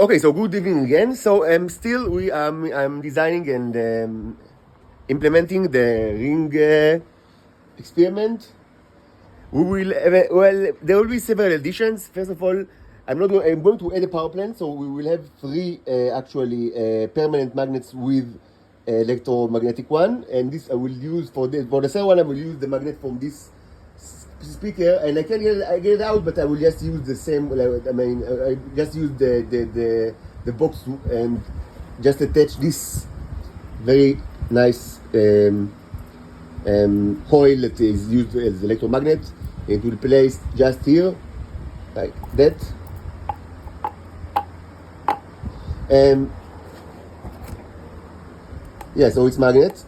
Okay, so good evening again. So still I'm designing and implementing the ring experiment. We will well, there will be several additions. First of all, I'm going to add a power plant, so we will have three actually permanent magnets with electromagnetic one, and this I will use for the third one. I will use the magnet from this speaker, and I can get it out, but I will just use the same. I just use the box and just attach this very nice coil that is used as electromagnet. It will place just here, like that. Yeah, so it's magnet.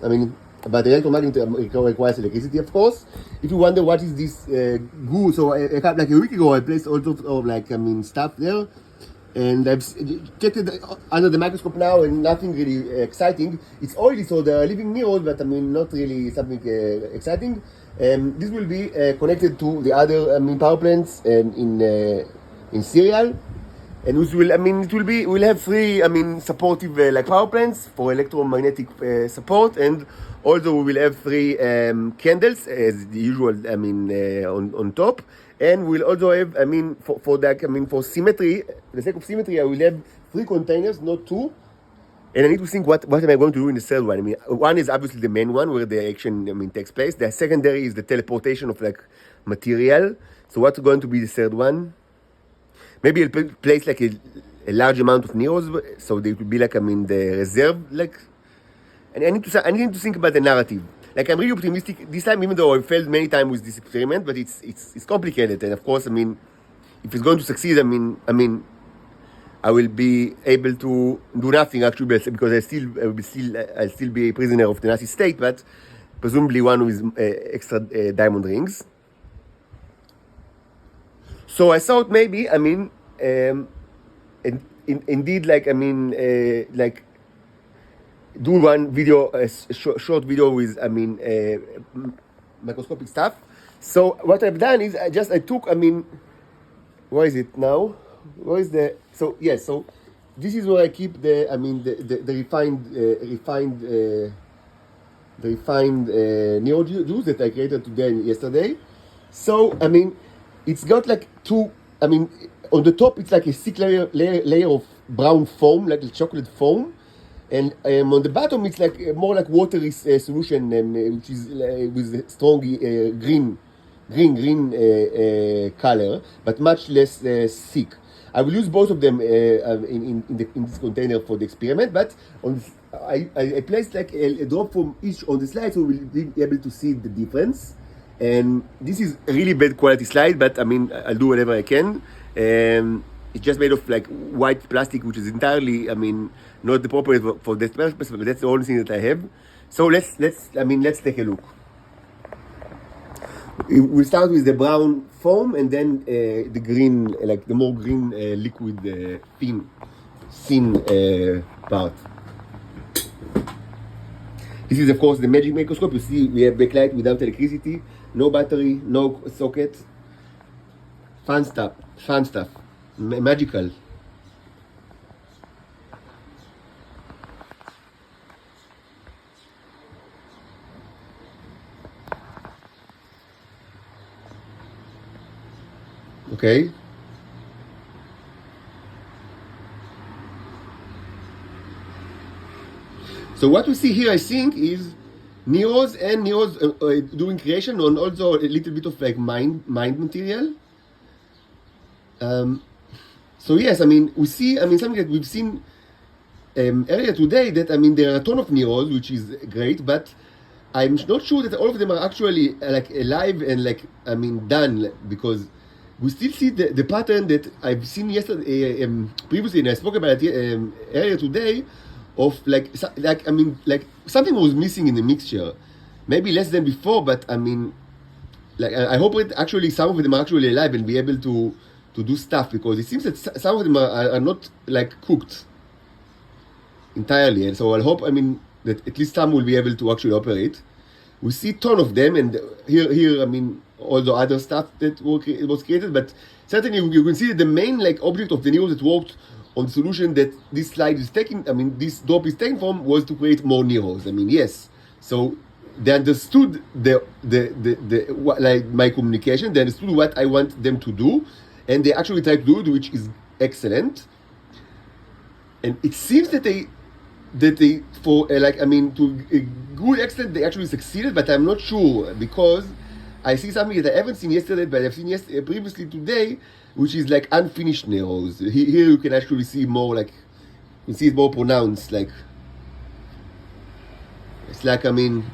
But the electromagnet requires electricity, of course. If you wonder what is this goo, so like a week ago I placed all sorts of stuff there, and I've checked it under the microscope now, and nothing really exciting. It's oily, so they are living Niros, but not really something exciting. This will be connected to the other power plants in serial. And which will, we'll have three, supportive power plants for electromagnetic support, and also we will have three candles as the usual, on top, and we'll also have, for symmetry, the sake of symmetry, I will have three containers, not two, and I need to think what am I going to do in the third one. One is obviously the main one where the action, takes place. The secondary is the teleportation of material. So what's going to be the third one? Maybe I'll place a large amount of Niros, so they will be the reserve, and I need to think about the narrative. I'm really optimistic this time, even though I failed many times with this experiment, but it's complicated, and of course, if it's going to succeed, I will be able to do nothing actually, because I'll still be a prisoner of the Nazi state, but presumably one with extra diamond rings. So I thought maybe, indeed, do one video, a short video with, microscopic stuff. So what I've done is I took, where is it now? Where is the, so yes, so this is where I keep the refined Niro juice that I created today and yesterday. So, it's got two, on the top it's like a thick layer of brown foam, like a chocolate foam, and on the bottom it's more like watery solution, which is with strong green color, but much less thick. I will use both of them in this container for the experiment, but I placed a drop from each on the slide, so we'll be able to see the difference. And this is a really bad quality slide, but I'll do whatever I can. It's just made of white plastic, which is entirely, not appropriate for that purpose, but that's the only thing that I have. So let's take a look. We'll start with the brown foam, and then the green, the more green liquid, thin part. This is, of course, the magic microscope. You see, we have backlight without electricity, no battery, no socket. Fun stuff, magical. Okay. So what we see here, I think, is Niros doing creation, and also a little bit of mind material. So yes, we see, something that we've seen earlier today, that there are a ton of Niros, which is great, but I'm not sure that all of them are actually alive and done, because we still see the pattern that I've seen yesterday, previously, and I spoke about it earlier today, of something was missing in the mixture, maybe less than before, but I hope it actually, some of them are actually alive and be able to do stuff, because it seems that some of them are not cooked entirely, and so I hope that at least some will be able to actually operate. We see a ton of them, and here all the other stuff that was created, but certainly you can see that the main object of the Niro that worked on the solution that this slide is taking, this drop is taken from, was to create more Niros. Yes. So they understood like my communication. They understood what I want them to do, and they actually tried to do it, which is excellent. And it seems that they for to a good extent they actually succeeded, but I'm not sure, because I see something that I haven't seen yesterday, but I've seen previously today, which is like unfinished Niros. Here you can actually see more, like you see it more pronounced, like it's like in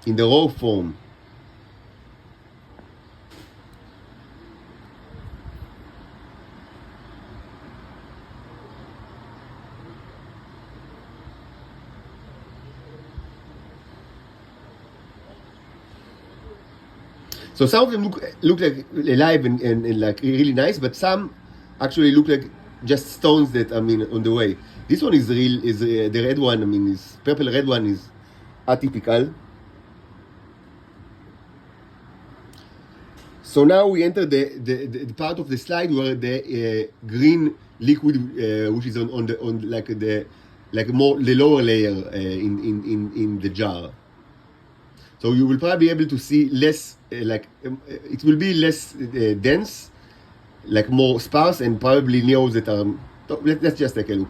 the raw form. So some of them look like alive and like really nice, but some actually look like just stones that on the way. This one is real. Is the red one? Is purple red one is atypical. So now we enter the part of the slide where the green liquid, which is on the more the lower layer in the jar. So you will probably be able to see less, it will be less dense, like more sparse, and probably Niros that are. Let's just take a look.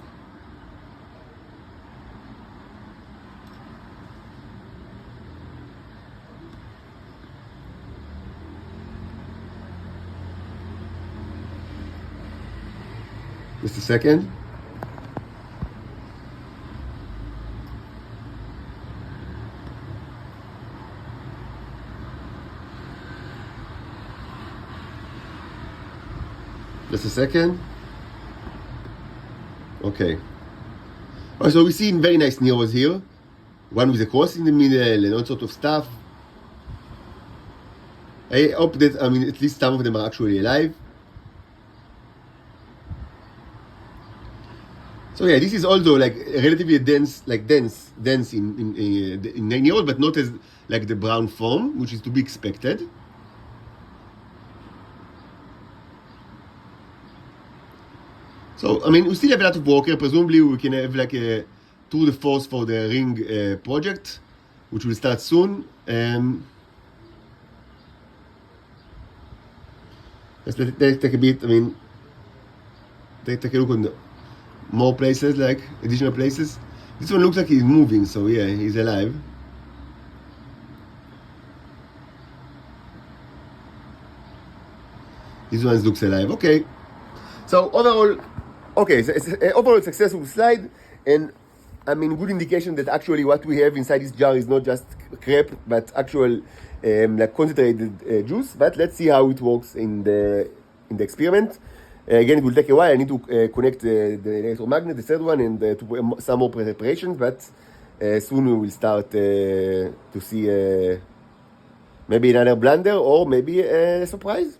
Just a second. Just a second. Okay. So we see very nice Niros here. One with a cross in the middle and all sort of stuff. I hope that, at least some of them are actually alive. So yeah, this is also like relatively dense in Niros, but not as like the brown form, which is to be expected. So, we still have a lot of work here. Presumably, we can have like a tour de force for the ring project, which will start soon. Let's take a bit, take a look on more places, like additional places. This one looks like he's moving, so yeah, he's alive. This one looks alive, okay. So overall, okay, so it's an overall successful slide, and good indication that actually what we have inside this jar is not just crap, but actual like concentrated juice. But let's see how it works in the experiment. Again, it will take a while. I need to connect the electromagnet, the third one, and to some more preparations. But soon we will start to see maybe another blunder or maybe a surprise.